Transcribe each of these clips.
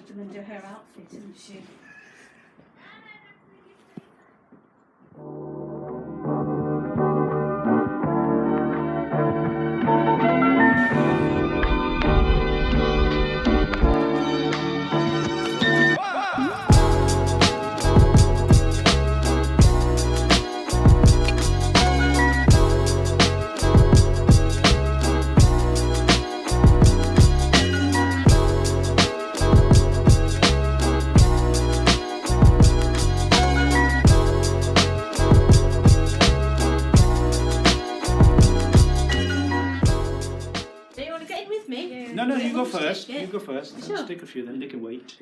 them and do her outfit, isn't she? No, you go first. You go first. Sure. Stick a few, then they can wait.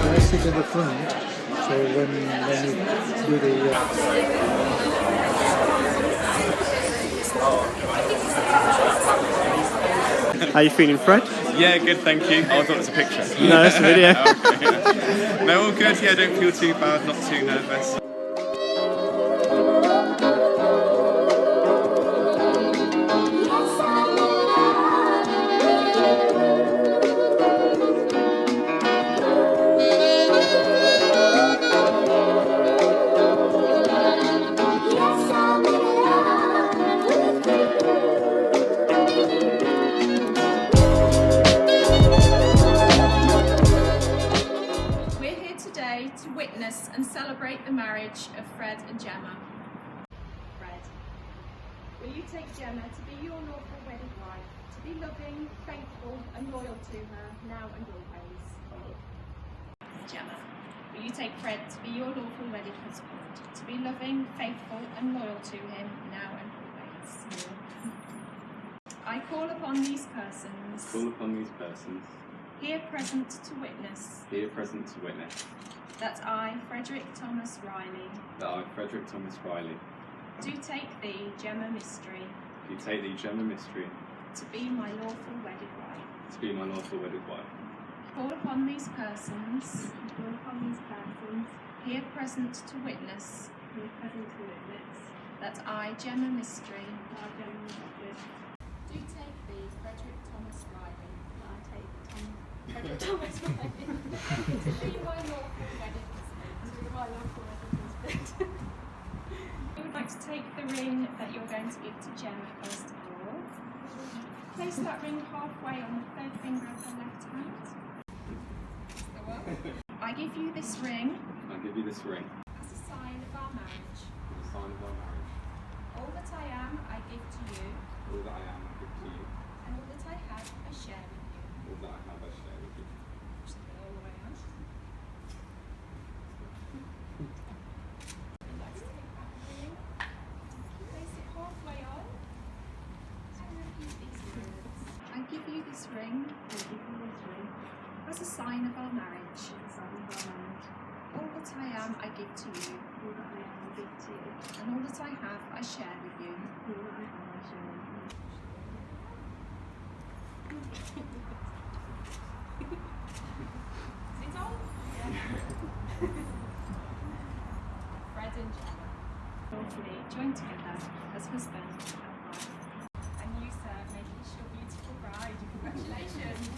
I sit at the front, so when you do the... How are you feeling, Fred? Yeah, good, thank you. Oh, I thought it was a picture. No, it's a video. Okay, yeah. No, all good, yeah, don't feel too bad, not too nervous. To witness and celebrate the marriage of Fred and Jema. Fred, will you take Jema to be your lawful wedded wife, to be loving, faithful and loyal to her now and always? Jema, will you take Fred to be your lawful wedded husband, to be loving, faithful and loyal to him now and always? I call upon these persons. Call upon these persons. Here present to witness. Here present to witness. That I, Frederick Thomas Riley. That I, Frederick Thomas Riley. Do take thee, Jema Mystery. Do take thee, Jema Mystery. To be my lawful wedded wife. To be my lawful wedded wife. Call upon these persons. Call upon these persons. Here present to witness. Here present to witness. That I, Jema Mystery. That I, Jema Mystery. Do take thee, Frederick Thomas Riley. That I take Frederick Thomas Riley. To be my lawful wedded husband. To be my lawful wedded husband. I would like to take the ring that you're going to give to Jema first of all. Place that ring halfway on the third finger of the left hand. I give you this ring. I give you this ring. As a sign of our marriage. As a sign of our marriage. All that I am, I give to you. All that I am, I give to you. And all that I have, I share with you. All that I have, I share with you. Just put it all the way on. I'd like to take that ring, place it halfway on, and repeat these words. I give you this ring. I give you this ring. As a sign of our marriage. As a sign of our marriage. All that I am, I give to you. All that I am, I give to you. And all that I have, I share with you. All that I have, I share with you. Is it on? Yeah. Fred and Jema lawfully joined together as husband and wife. And you, sir, make each your beautiful bride. Congratulations.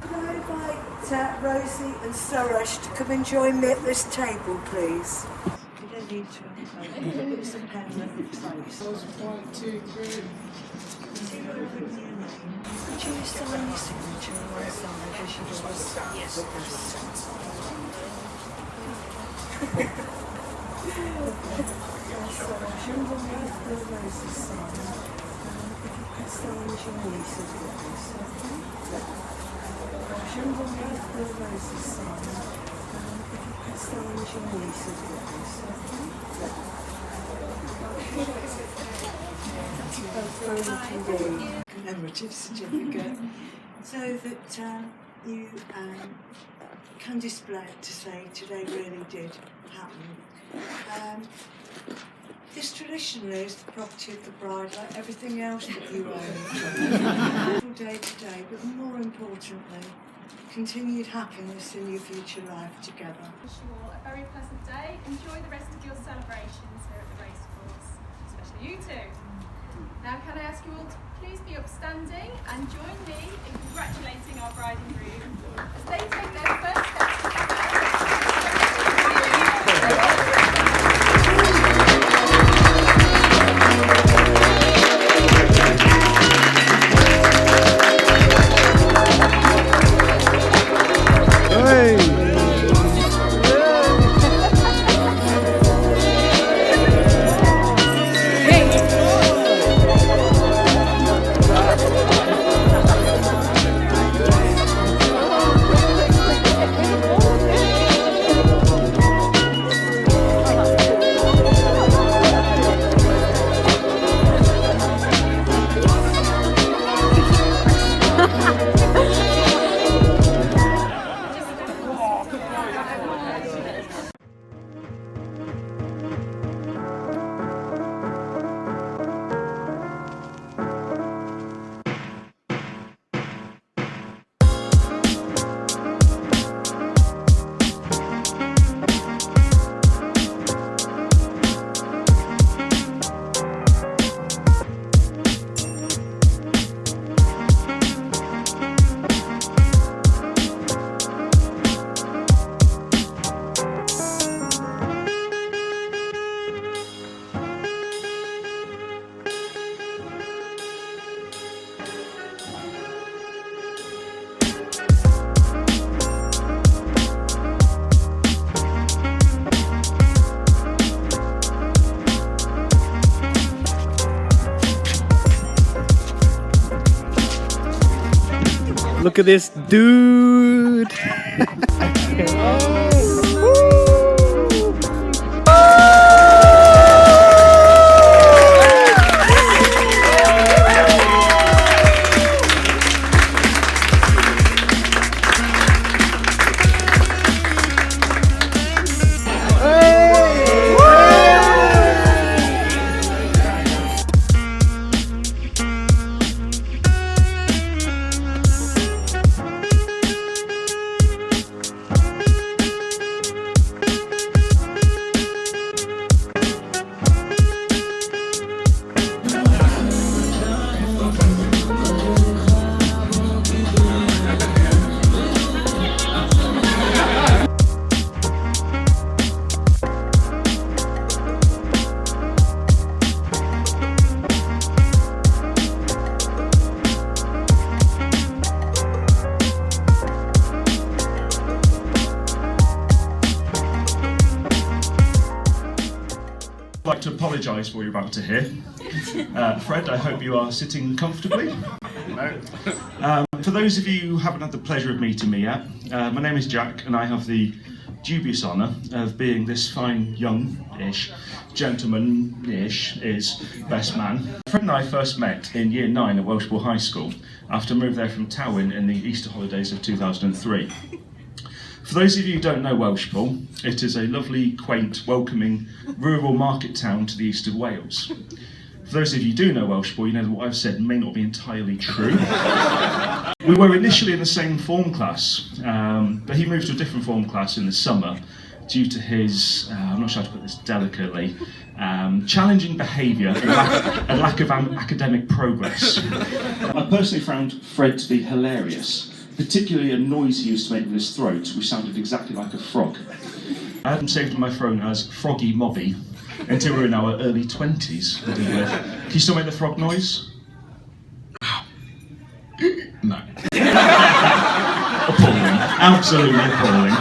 Can I invite Rosie and Suresh to come and join me at this table, please? You don't need to. It's a pen and place. 1, 2, 3. Could you sign your signature on one side as you was? Yes. Underneath the Rosie's sign, if you press down as your niece as witness. Underneath the Rosie's sign, if you press down as your niece as witness. commemorative certificate, so that you can display it to say today really did happen. This traditionally is the property of the bride, like everything else that you own. Day to day, but more importantly, continued happiness in your future life together. Wish you all a very pleasant day. Enjoy the rest of your celebrations here at the racecourse, especially you two. Now can I ask you all to please be upstanding and join me in congratulating our bride and groom as they take their first steps together. Look at this dude! I'd like to apologise for what you're about to hear. Fred, I hope you are sitting comfortably. For those of you who haven't had the pleasure of meeting me yet, my name is Jack and I have the dubious honour of being this fine young-ish gentleman-ish best man. Fred and I first met in Year 9 at Welshpool High School after I moved there from Tywyn in the Easter holidays of 2003. For those of you who don't know Welshpool, it is a lovely, quaint, welcoming, rural market town to the east of Wales. For those of you who do know Welshpool, you know that what I've said may not be entirely true. We were initially in the same form class, but he moved to a different form class in the summer due to his, I'm not sure how to put this delicately, challenging behaviour and lack of academic progress. I personally found Fred to be hilarious. Particularly a noise he used to make with his throat, which sounded exactly like a frog. I had him saved on my phone as Froggy Mobby until we were in our early 20s. Can you still make the frog noise? No. Appalling. Absolutely appalling.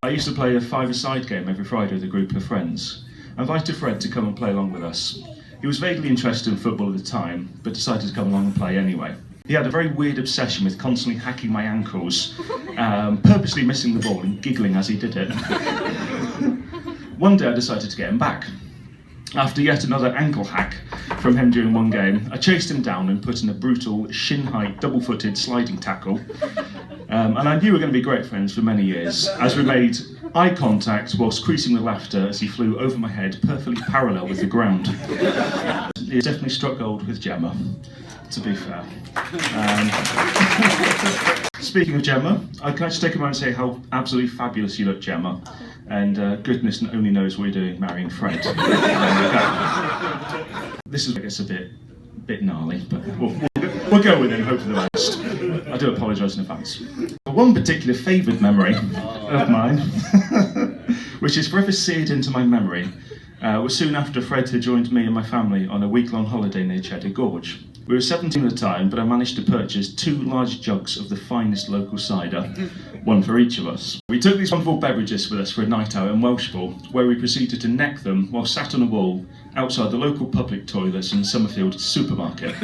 I used to play a five-a-side game every Friday with a group of friends. I invited Fred to come and play along with us. He was vaguely interested in football at the time, but decided to come along and play anyway. He had a very weird obsession with constantly hacking my ankles, purposely missing the ball and giggling as he did it. One day I decided to get him back. After yet another ankle hack, from him during one game. I chased him down and put in a brutal shin-height, double-footed sliding tackle. And I knew we were going to be great friends for many years, as we made eye contact whilst creasing with laughter as he flew over my head, perfectly parallel with the ground. He definitely struck gold with Jema, to be fair. Speaking of Jema, can I just take a moment and say how absolutely fabulous you look, Jema. And goodness only knows what you're doing marrying Fred. This is, I guess, a bit gnarly, but we'll go with it and hope for the best. I do apologise in advance. One particular favoured memory of mine, which is forever seared into my memory, was soon after Fred had joined me and my family on a week-long holiday near Cheddar Gorge. We were 17 at the time, but I managed to purchase 2 large jugs of the finest local cider, one for each of us. We took these wonderful beverages with us for a night out in Welshpool, where we proceeded to neck them while sat on a wall outside the local public toilets in Summerfield supermarket.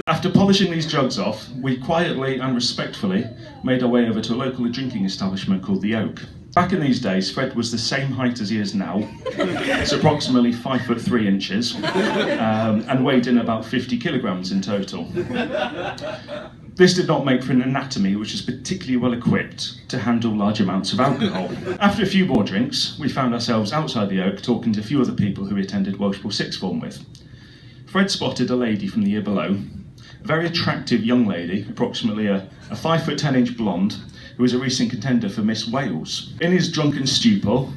After polishing these jugs off, we quietly and respectfully made our way over to a local drinking establishment called The Oak. Back in these days, Fred was the same height as he is now, it's approximately 5'3", and weighed in about 50 kilograms in total. This did not make for an anatomy which was particularly well equipped to handle large amounts of alcohol. After a few more drinks, we found ourselves outside The Oak talking to a few other people who we attended Welshpool Sixth Form with. Fred spotted a lady from the year below, a very attractive young lady, approximately a 5'10" blonde, who was a recent contender for Miss Wales. In his drunken stupor,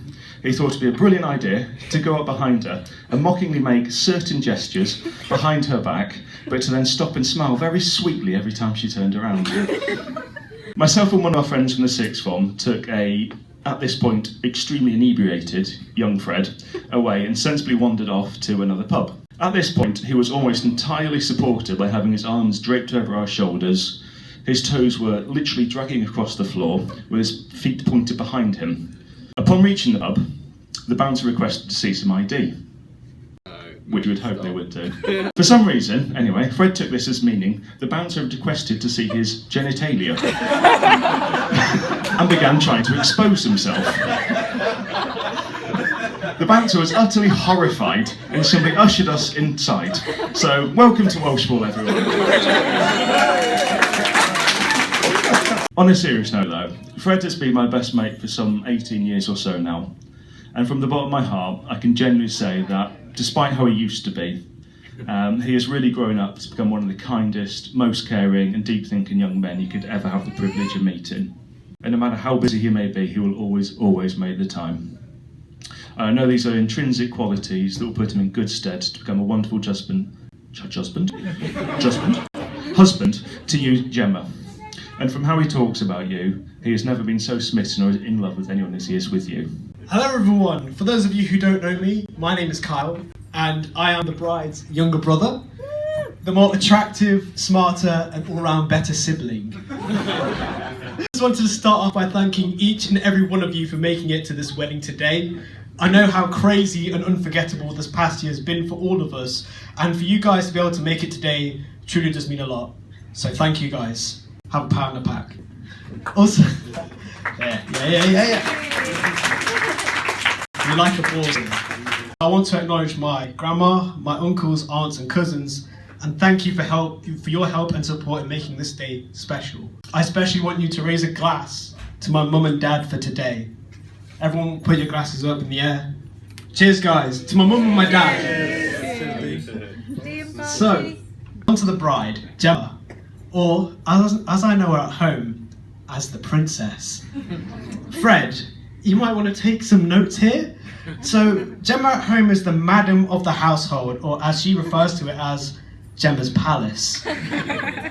he thought it would be a brilliant idea to go up behind her and mockingly make certain gestures behind her back, but to then stop and smile very sweetly every time she turned around. Myself and one of our friends from the Sixth Form took at this point, extremely inebriated young Fred away and sensibly wandered off to another pub. At this point, he was almost entirely supported by having his arms draped over our shoulders. His toes were literally dragging across the floor, with his feet pointed behind him. Upon reaching the pub, the bouncer requested to see some ID, which you would hope they would do. For some reason, anyway, Fred took this as meaning the bouncer had requested to see his genitalia, and began trying to expose himself. The bouncer was utterly horrified and simply ushered us inside. So, welcome to Welshpool, everyone. On a serious note though, Fred has been my best mate for some 18 years or so now, and from the bottom of my heart I can genuinely say that despite how he used to be, he has really grown up to become one of the kindest, most caring and deep thinking young men you could ever have the privilege of meeting. And no matter how busy he may be, he will always make the time. I know these are intrinsic qualities that will put him in good stead to become a wonderful husband to you, Jema. And from how he talks about you, he has never been so smitten or in love with anyone as he is with you. Hello everyone, for those of you who don't know me, my name is Kyle, and I am the bride's younger brother, the more attractive, smarter and all-round better sibling. I just wanted to start off by thanking each and every one of you for making it to this wedding today. I know how crazy and unforgettable this past year has been for all of us, and for you guys to be able to make it today truly does mean a lot. So thank you guys. Have a pound a pack. Also, yeah. You like a ball. I want to acknowledge my grandma, my uncles, aunts and cousins, and thank you for your help and support in making this day special. I especially want you to raise a glass to my mum and dad for today. Everyone put your glasses up in the air. Cheers guys, to my mum and my dad. So, on to the bride, Jema. Or, as I know her at home, as the princess. Fred, you might want to take some notes here. So, Jema at home is the madam of the household, or as she refers to it as, Jema's palace.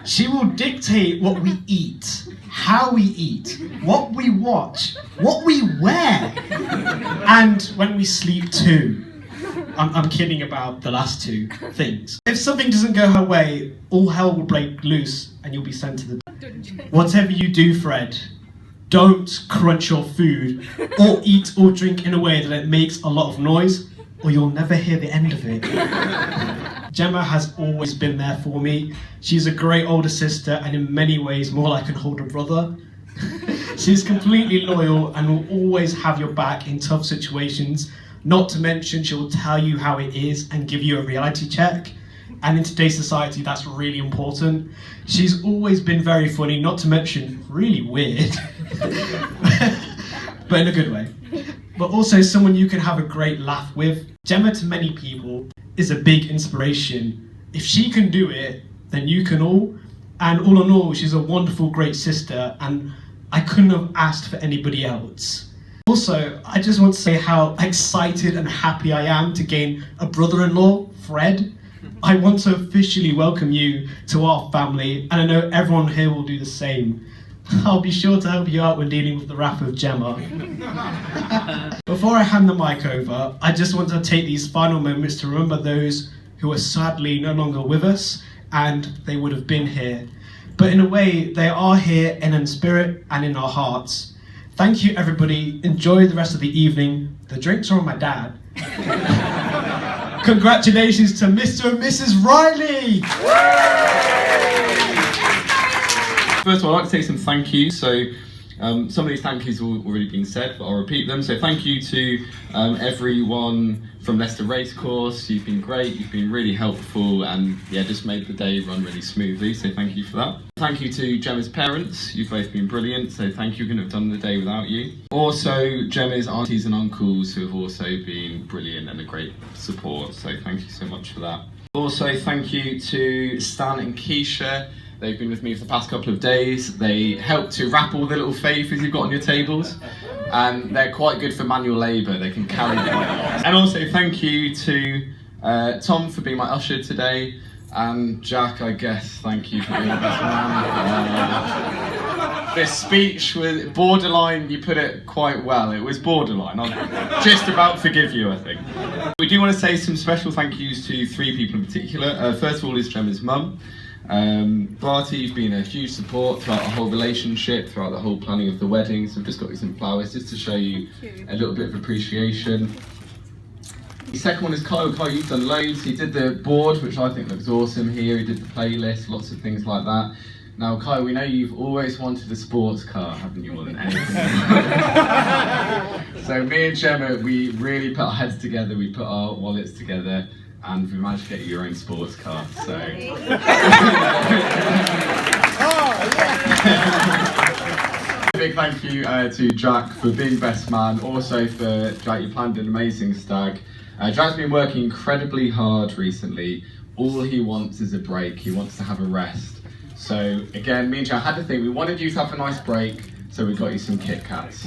She will dictate what we eat, how we eat, what we watch, what we wear, and when we sleep too. I'm kidding about the last two things. If something doesn't go her way, all hell will break loose and you'll be sent to the dungeon. Whatever you do, Fred, don't crunch your food or eat or drink in a way that it makes a lot of noise or you'll never hear the end of it. Jema has always been there for me. She's a great older sister and in many ways more like an older brother. She's completely loyal and will always have your back in tough situations. Not to mention she'll tell you how it is and give you a reality check. and in today's society that's really important. She's always been very funny, not to mention really weird, but in a good way. But also someone you can have a great laugh with. Jema to many people is a big inspiration. If she can do it, then you can all. And all in all, she's a wonderful, great sister, and I couldn't have asked for anybody else. Also, I just want to say how excited and happy I am to gain a brother-in-law, Fred. I want to officially welcome you to our family, and I know everyone here will do the same. I'll be sure to help you out when dealing with the wrath of Jema. Before I hand the mic over, I just want to take these final moments to remember those who are sadly no longer with us, and they would have been here. But in a way, they are here in spirit and in our hearts. Thank you, everybody. Enjoy the rest of the evening. The drinks are on my dad. Congratulations to Mr. and Mrs. Riley! First of all, I'd like to say some thank yous. So some of these thank yous have already been said, but I'll repeat them. So thank you to everyone from Leicester Racecourse. You've been great, you've been really helpful, and yeah, just made the day run really smoothly, so thank you for that. Thank you to Jema's parents, you've both been brilliant, so thank you, couldn't have done the day without you. Also, Jema's aunties and uncles who have also been brilliant and a great support, so thank you so much for that. Also, thank you to Stan and Keisha. They've been with me for the past couple of days. They help to wrap all the little favors you've got on your tables. And they're quite good for manual labour, they can carry them. And also thank you to Tom for being my usher today. And Jack, I guess, thank you for being the best man. This speech was borderline, you put it quite well. It was borderline. I'll just about forgive you, I think. We do want to say some special thank yous to 3 people in particular. First of all is Jema's mum. Barty, you've been a huge support throughout the whole relationship, throughout the whole planning of the wedding, so I've just got you some flowers just to show you a little bit of appreciation. The second one is Kyle. Kyle, you've done loads. He did the board, which I think looks awesome here, he did the playlist, lots of things like that. Now Kyle, we know you've always wanted a sports car, haven't you, more than anything? So me and Jema, we really put our heads together, we put our wallets together, and we managed to get you your own sports car, so... A big thank you to Jack for being best man, also for Jack, you planned an amazing stag. Jack's been working incredibly hard recently. All he wants is a break, he wants to have a rest. So again, me and Jack had to think, we wanted you to have a nice break, so we got you some Kit Kats.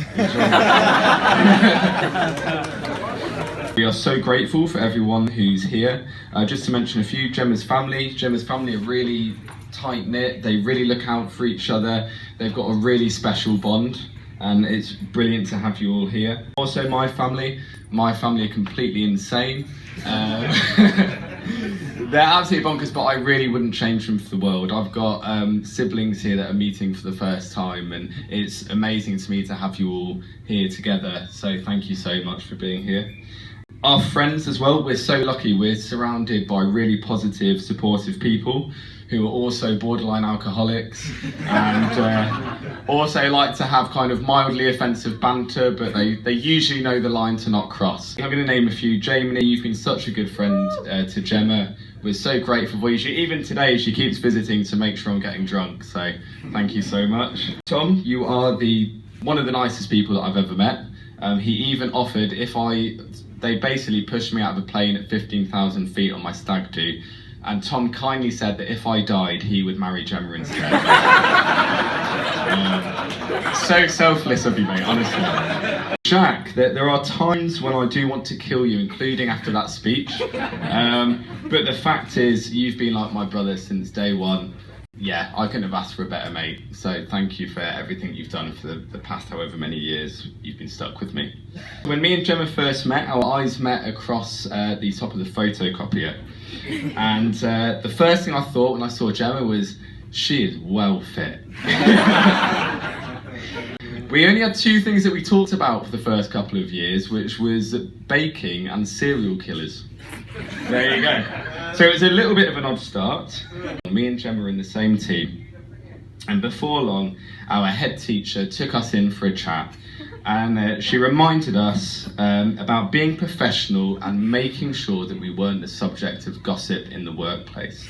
We are so grateful for everyone who's here. Just to mention a few, Jema's family are really tight-knit, they really look out for each other, they've got a really special bond, and it's brilliant to have you all here. Also my family are completely insane. They're absolutely bonkers, but I really wouldn't change them for the world. I've got siblings here that are meeting for the first time, and it's amazing to me to have you all here together, so thank you so much for being here. Our friends as well, we're so lucky, we're surrounded by really positive, supportive people who are also borderline alcoholics and also like to have kind of mildly offensive banter, but they usually know the line to not cross. I'm going to name a few. Jema, you've been such a good friend to Jema. We're so grateful for you. Even today she keeps visiting to make sure I'm getting drunk, so thank you so much. Tom, you are one of the nicest people that I've ever met. He even offered they basically pushed me out of a plane at 15,000 feet on my stag do, and Tom kindly said that if I died, he would marry Jema instead. So selfless of you, mate, honestly. Jack, there are times when I do want to kill you, including after that speech, but the fact is, you've been like my brother since day one. Yeah, I couldn't have asked for a better mate, so thank you for everything you've done for the past however many years you've been stuck with me. When me and Jema first met, our eyes met across the top of the photocopier, and the first thing I thought when I saw Jema was, she is well fit. We only had 2 things that we talked about for the first couple of years, which was baking and serial killers. There you go. So it was a little bit of an odd start. Me and Jema were in the same team, and before long our head teacher took us in for a chat, and she reminded us about being professional and making sure that we weren't the subject of gossip in the workplace.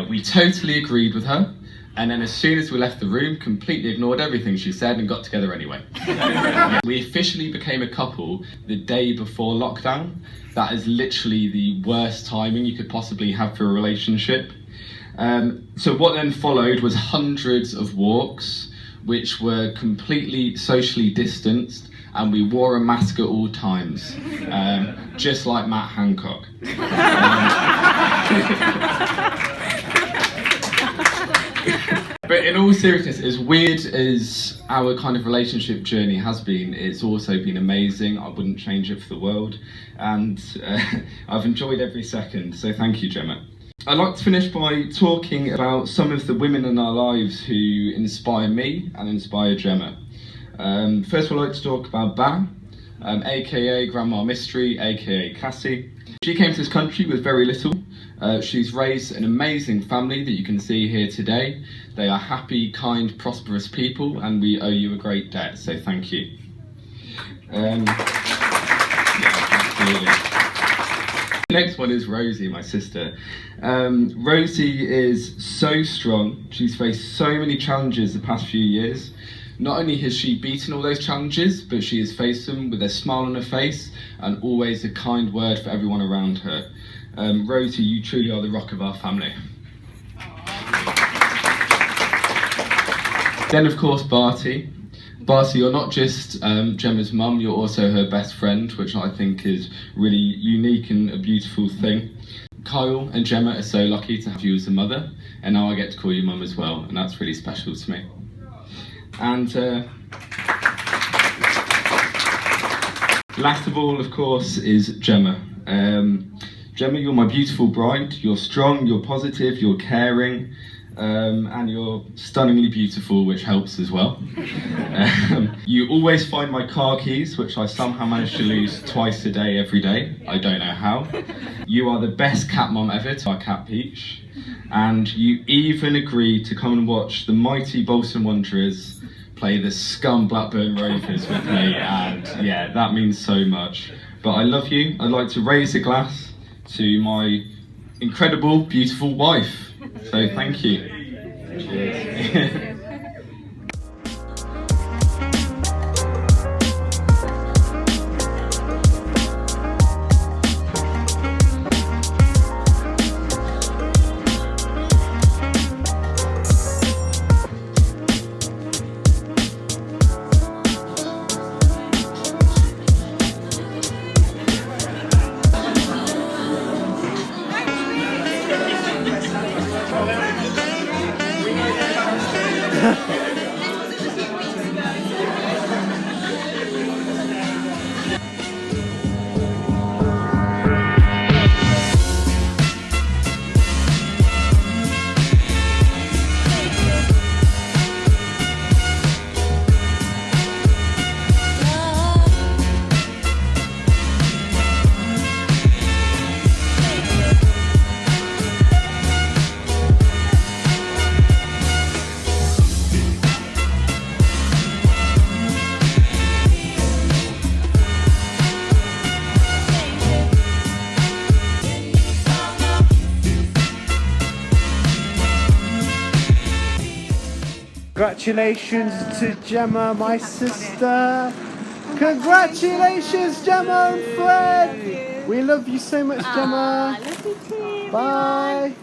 We totally agreed with her, and then as soon as we left the room, completely ignored everything she said and got together anyway. We officially became a couple the day before lockdown. That is literally the worst timing you could possibly have for a relationship. So what then followed was hundreds of walks, which were completely socially distanced, and we wore a mask at all times, just like Matt Hancock. But in all seriousness, as weird as our kind of relationship journey has been, it's also been amazing. I wouldn't change it for the world, and I've enjoyed every second, so thank you, Jema. I'd like to finish by talking about some of the women in our lives who inspire me and inspire Jema. First, I'd like to talk about Ba, aka Grandma Mystery, aka Cassie. She came to this country with very little. She's raised an amazing family that you can see here today. They are happy, kind, prosperous people, and we owe you a great debt, so thank you. Yeah, absolutely. The next one is Rosie, my sister. Rosie is so strong. She's faced so many challenges the past few years. Not only has she beaten all those challenges, but she has faced them with a smile on her face and always a kind word for everyone around her. Rosie, you truly are the rock of our family. Then, of course, Barty. Barty, you're not just Jema's mum, you're also her best friend, which I think is really unique and a beautiful thing. Kyle and Jema are so lucky to have you as a mother, and now I get to call you mum as well, and that's really special to me. And last of all, of course, is Jema. Jema, you're my beautiful bride. You're strong, you're positive, you're caring, and you're stunningly beautiful, which helps as well. You always find my car keys, which I somehow manage to lose twice a day, every day. I don't know how. You are the best cat mum ever to our cat Peach. And you even agreed to come and watch the mighty Bolton Wanderers play the scum Blackburn Rovers with me, and yeah, that means so much. But I love you. I'd like to raise a glass to my incredible, beautiful wife. So thank you. Cheers. Congratulations to Jema, my sister. Congratulations, Jema and Fred. We love you so much, Jema. Love you too. Bye.